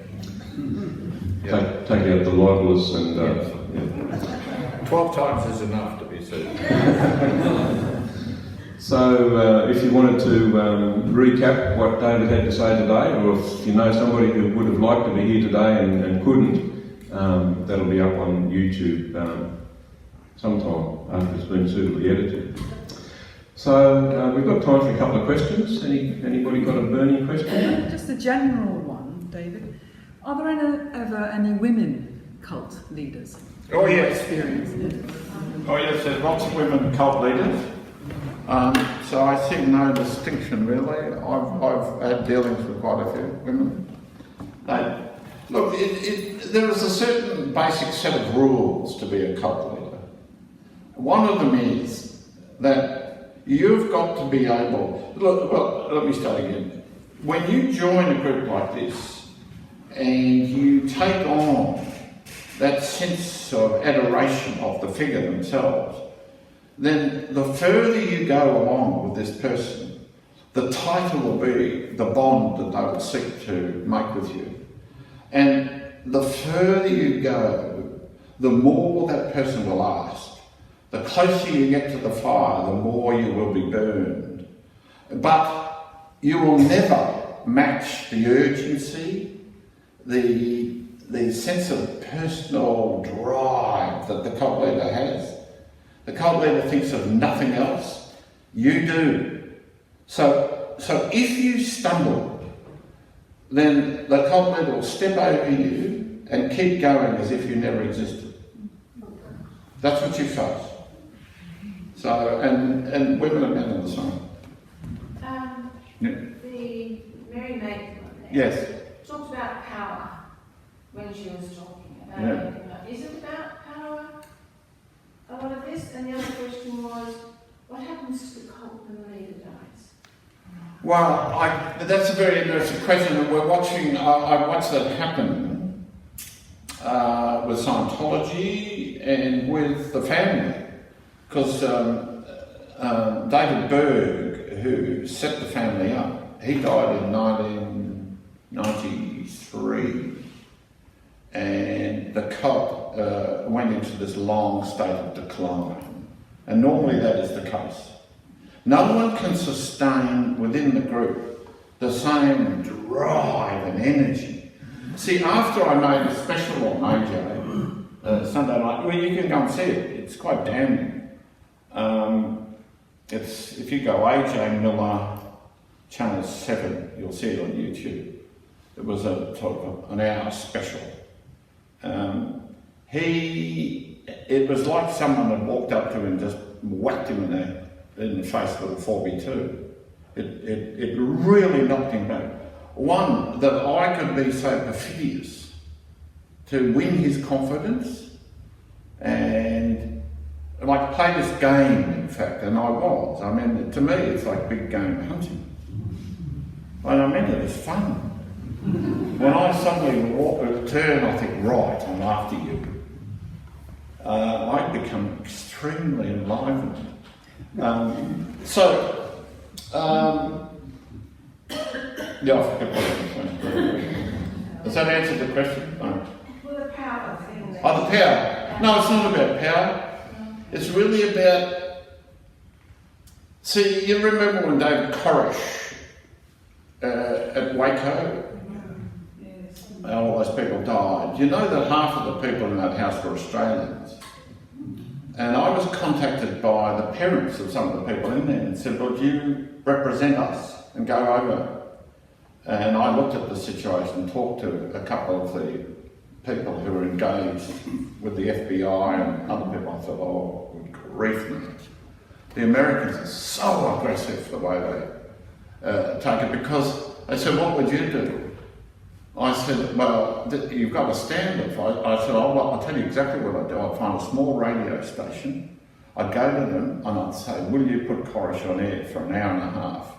take out the libelous and yeah. 12 times is enough to be said. So if you wanted to recap what David had to say today, or if you know somebody who would have liked to be here today and couldn't, that'll be up on YouTube sometime after it's been suitably edited. So we've got time for a couple of questions. Anybody got a burning question? Just a general one, David. Are there ever any women cult leaders? Oh yes. Experience? Oh yes, there's lots of women cult leaders. So I see no distinction really. I've had dealings with quite a few women. Look, there is a certain basic set of rules to be a cult leader. One of them is that you've got to be able. Look, well, let me start again. When you join a group like this and you take on that sense of adoration of the figure themselves, then the further you go along with this person, the tighter will be the bond that they will seek to make with you. And the further you go, the more that person will ask. The closer you get to the fire, the more you will be burned. But you will never match the urgency, the sense of personal drive that the cult leader has. The cult leader thinks of nothing else. You do. So if you stumble, then the cult leader will step over you and keep going as if you never existed. That's what you face. So, and women and men are the same. Yeah. The Mary Maid Yes. talked about power when she was talking about Yeah. it. Is it about power, a lot of this? And the other question was, what happens to the cult when the leader dies? Well, that's a very interesting question. And we're watching, I watched that happen with Scientology and with the family. Because David Berg, who set the family up, he died in 1993. And the cult went into this long state of decline. And normally that is the case. No one can sustain within the group the same drive and energy. See, after I made a special on AJ Sunday night, well, you can go and see it. It's quite damning. It's if you go AJ Miller Channel 7, you'll see it on YouTube. It was a sort of an hour special. It was like someone had walked up to him and just whacked him in the face with a 4x2. It really knocked him back. One, that I could be so perfidious to win his confidence and like play this game, in fact, and I was. I mean, to me, it's like big game hunting. And I mean it as fun. When I suddenly turn, I think, right, I'm after you. I become extremely enlivened. Yeah, I forget what I was saying. Does that answer the question? No. Well, the power thing. Oh, the power. No, it's not about power. It's really about... See, you remember when David Koresh at Waco, all those people died. You know that half of the people in that house were Australians. And I was contacted by the parents of some of the people in there and said, well, do you represent us and go over? And I looked at the situation and talked to a couple of the people who were engaged with the FBI and other people. I thought, oh, good grief, mate. The Americans are so aggressive the way they take it, because they said, what would you do? I said, well, you've got a standard. I said, I'll tell you exactly what I'd do. I'd find a small radio station. I'd go to them and I'd say, will you put Koresh on air for an hour and a half?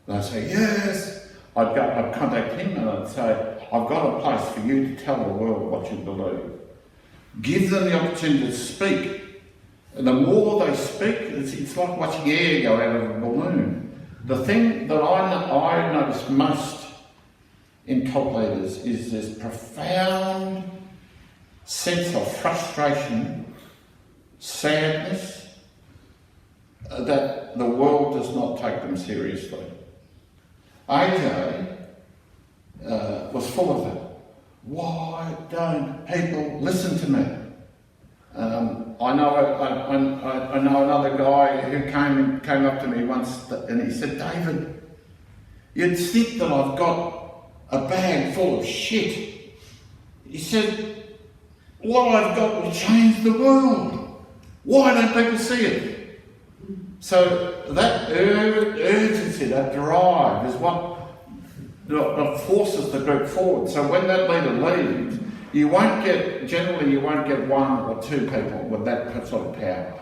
And they'd say, yes. I'd contact him and I'd say, I've got a place for you to tell the world what you believe. Give them the opportunity to speak. And the more they speak, it's like watching air go out of a balloon. The thing that I notice most in cult leaders is this profound sense of frustration, sadness, that the world does not take them seriously. AJ was full of it. Why don't people listen to me? I know another guy who came up to me once and he said, David, you'd think that I've got a bag full of shit. He said, what I've got will change the world. Why don't people see it? So that urgency, that drive is what forces the group forward. So when that leader leaves, generally you won't get one or two people with that sort of power.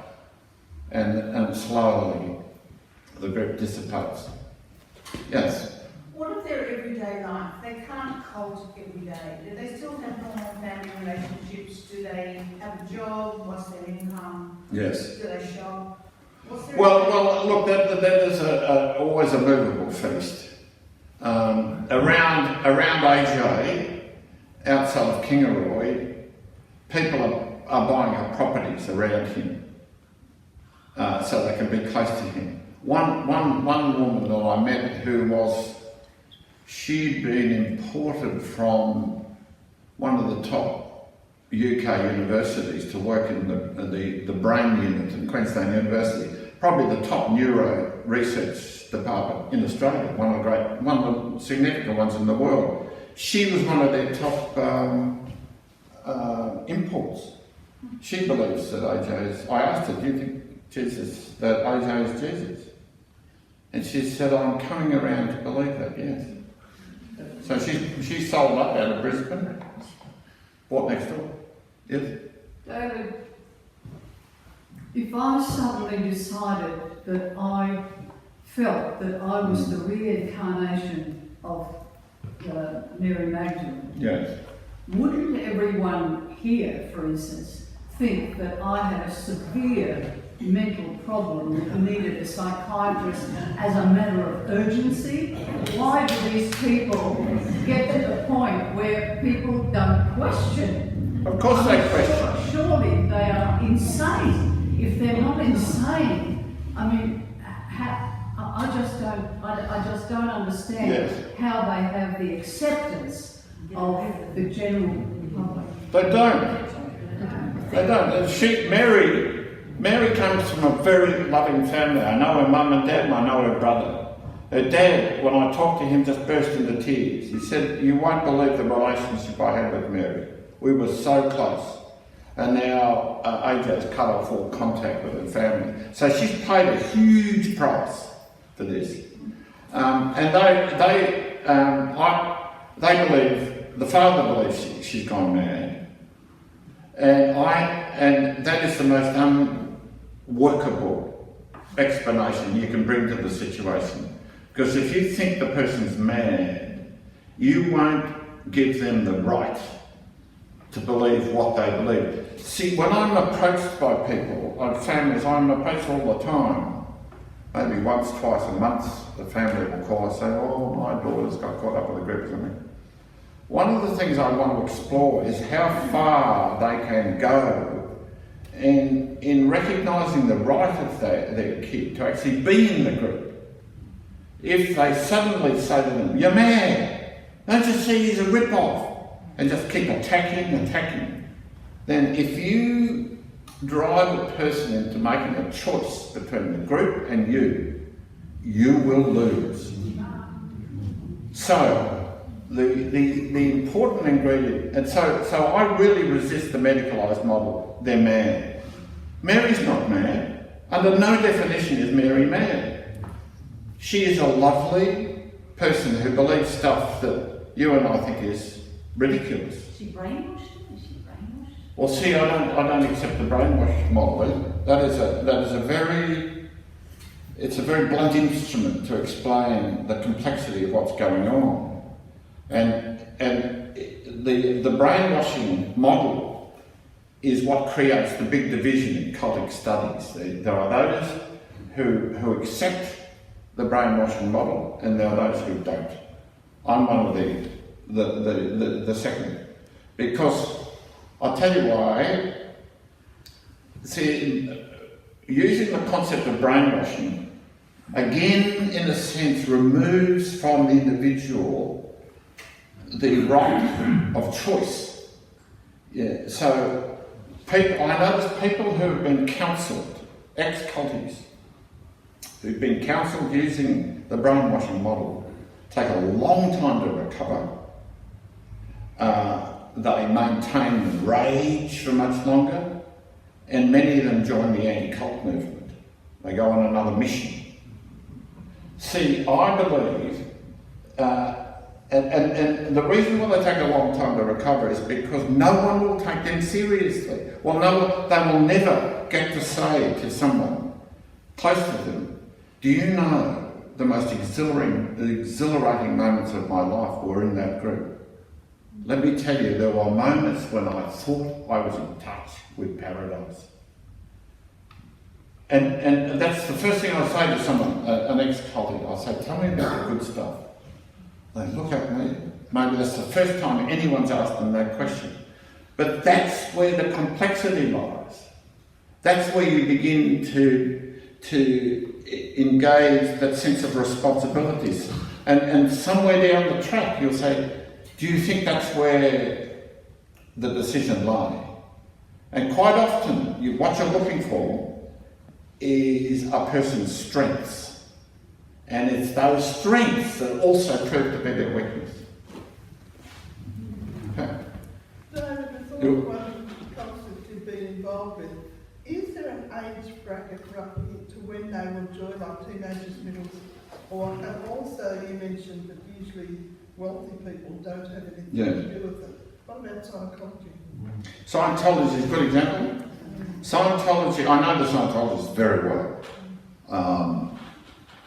And slowly the group dissipates. Yes? What of their everyday life? They can't cult every day. Do they still have normal family relationships? Do they have a job? What's their income? Yes. Do they shop? Well, look, that is always a movable feast. Around AJ, outside of Kingaroy, people are buying up properties around him so they can be close to him. One woman that I met she'd been imported from one of the top UK universities to work in the brain unit in Queensland University, probably the top neuro research department in Australia, one of the significant ones in the world. She was one of their top imports. She believes that I asked her, do you think that AJ is Jesus? And she said, I'm coming around to believe that, yes. So she sold up out of Brisbane, bought next door. Yes? David, if I suddenly decided that I felt that I was the reincarnation of Mary Magdalene, Yes. wouldn't everyone here, for instance, think that I had a severe mental problem that needed a psychiatrist as a matter of urgency? Why do these people get to the point where people don't question? Of course they question. Surely they are insane. If they're not insane, I mean, I just don't understand how they have the acceptance of the general public. They don't. They don't. Mary comes from a very loving family. I know her mum and dad, and I know her brother. Her dad, when I talked to him, just burst into tears. He said, you won't believe the relationship I had with Mary. We were so close. And now AJ's cut off all contact with her family. So she's paid a huge price for this. And they believe, the father believes she's gone mad. And that is the most unworkable explanation you can bring to the situation. Because if you think the person's mad, you won't give them the right to believe what they believe. See, when I'm approached by people, like families, I'm approached all the time. Maybe once, twice a month, the family will call and say, oh, my daughter's got caught up with a group or something. One of the things I want to explore is how far they can go in recognising the right of their kid to actually be in the group. If they suddenly say to them, you're mad, don't you see he's a rip-off, and just keep attacking, then if you drive a person into making a choice between the group and you will lose. So, the important ingredient, and so I really resist the medicalised model. They're mad. Mary's not mad. Under no definition is Mary mad. She is a lovely person who believes stuff that you and I think is ridiculous. Is she brainwashed? Well, see, I don't accept the brainwash model either. That is a very blunt instrument to explain the complexity of what's going on. And the brainwashing model is what creates the big division in cultic studies. There are those who accept the brainwashing model, and there are those who don't. I'm one of the second, because I'll tell you why. See, using the concept of brainwashing, again, in a sense, removes from the individual the right of choice. Yeah. So, I notice people who have been counselled, ex-culties, who've been counselled using the brainwashing model, take a long time to recover. They maintain rage for much longer, and many of them join the anti-cult movement. They go on another mission. See, I believe, and the reason why they take a long time to recover is because no one will take them seriously. Well, they will never get to say to someone close to them, do you know the most exhilarating moments of my life were in that group? Let me tell you, there were moments when I thought I was in touch with paradise. And that's the first thing I say to someone, an ex-colleague. I say, tell me about the good stuff. They look at me. Maybe that's the first time anyone's asked them that question. But that's where the complexity lies. That's where you begin to engage that sense of responsibilities. And somewhere down the track, you'll say, do you think that's where the decision lies? And quite often, what you're looking for is a person's strengths. And it's those strengths that also prove to be their weakness. Okay. David, before one of the concepts you've been involved with, is there an age bracket roughly to when they will join, like teenagers, middles, and also you mentioned that usually wealthy people don't have anything to do with it. What about Scientology? Scientology is a good example. Scientology, I know the Scientologists very well.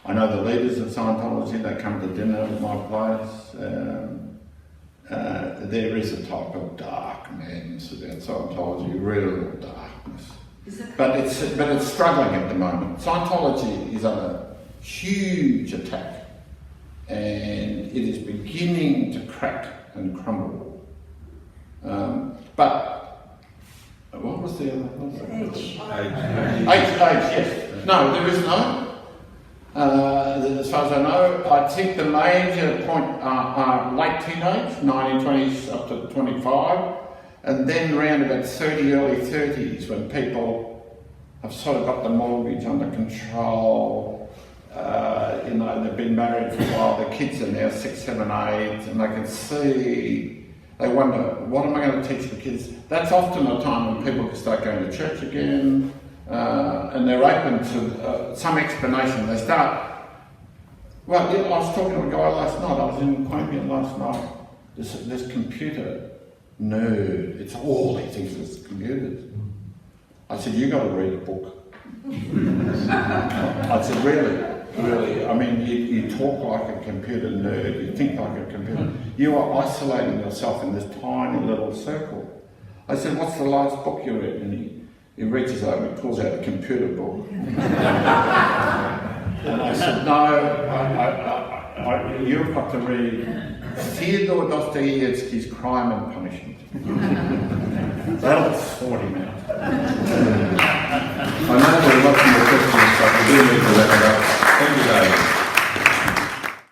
I know the leaders of Scientology, they come to dinner at my place. There is a type of dark madness about Scientology, real darkness. But it's struggling at the moment. Scientology is under huge attack, and it is beginning to crack and crumble. But what was the other? Age, yes. No, there is no. As far as I know, I think the major point are late teenage, 1920s up to 25, and then around about 30, early 30s, when people have sort of got the mortgage under control. They've been married for a while, their kids are now 6, 7, 8, and they can see, they wonder, what am I going to teach the kids? That's often a time when people can start going to church again, and they're open to some explanation. They start, I was talking to a guy last night, I was in Queanbeyan last night, this computer nerd, it's all he thinks is computers. I said, you got to read a book. I said, really, I mean, you talk like a computer nerd, you think like a computer, you are isolating yourself in this tiny little circle. I said, what's the last book you read? And he reaches over, he pulls out a computer book. And I said, no, you've got to read Fyodor Dostoevsky's Crime and Punishment. That'll sort him out. I know there are lots more questions, but we do need to wrap it up. Thank you, Dave.